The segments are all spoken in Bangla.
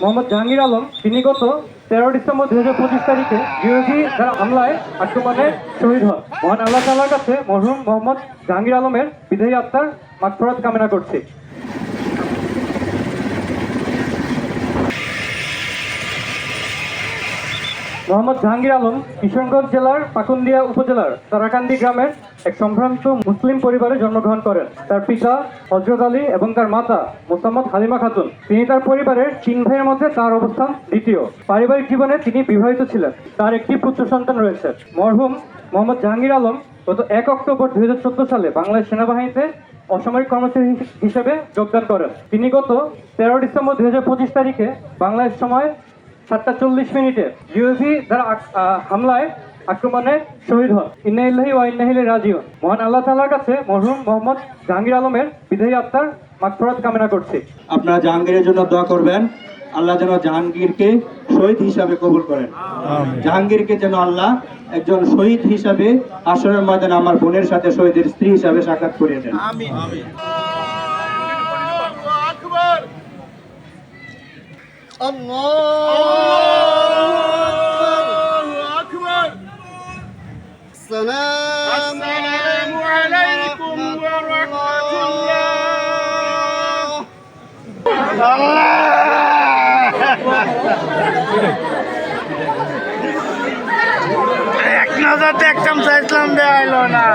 মোহাম্মদ জাহাঙ্গীর আলম তিনি গত 13 ডিসেম্বর 2025 তারিখে বিরোধী যারা হামলায় আক্রমণে শহীদ হন। মহান আল্লাহ তাআলার কাছে মরহুম মোহাম্মদ জাহাঙ্গীর আলমের বিদায়ী আত্মার মাগফিরাত কামনা করছি। মোহাম্মদ জাহাঙ্গীর আলম কিশোরগঞ্জ জেলার পাকুন্দিয়া উপজেলার তারাকান্দি গ্রামের এক সম্ভ্রান্ত মুসলিম পরিবারে জন্মগ্রহণ করেন। তার পিতা হযরত আলী এবং তার মাতা মোসাম্মদ হালিমা খাতুন। তিনি তার পরিবারের 3 ভাইয়ের মধ্যে তার অবস্থান দ্বিতীয়। পারিবারিক জীবনে তিনি বিবাহিত ছিলেন। তার একটি পুত্র সন্তান রয়েছে। মরহুম মোহাম্মদ জাহাঙ্গীর আলম গত 1 অক্টোবর 2014 সালে বাংলাদেশ সেনাবাহিনীতে অসামরিক কর্মচারী হিসেবে যোগদান করেন। তিনি গত 13 ডিসেম্বর 2025 তারিখে বাংলাদেশ সময় 7:40 বিরোধী যারা হামলায় আক্রমণে শহীদ হন। ইন্না লিল্লাহি ওয়া ইন্না ইলাইহি রাজিউন। মহান আল্লাহ তাআলার কাছে মরহুম মোহাম্মদ জাহাঙ্গীর আলমের বিদায়ী আত্মার মাগফিরাত কামনা করছি। আপনারা জাহাঙ্গীরের জন্য দোয়া করবেন, আল্লাহ যেন জাহাঙ্গীরকে শহীদ হিসাবে কবুল করেন। জাহাঙ্গীরকে যেন আল্লাহ একজন শহীদ হিসাবে হাশরের ময়দানে আমার বোনের সাথে শহীদের স্ত্রী হিসাবে সাক্ষাৎ করিয়ে দেন। আমিন। আল্লাহু আকবার। আসসালামু আলাইকুম ওয়া রাহমাতুল্লাহ। এক নজর দেখতাম চাইছিলাম দেখাইলো না।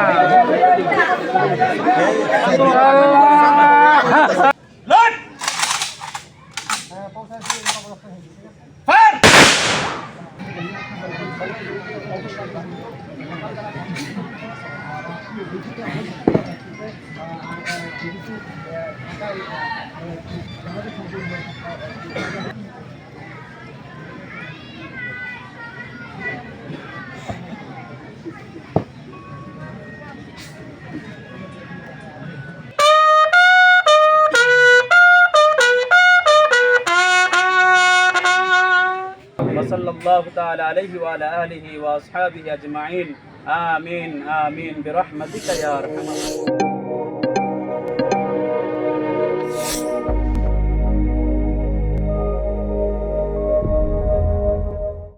sallallahu ta'ala alayhi wa ala alihi wa ashabihi ajma'in. Amin, amin, birahmatika ya arhamar rahimin.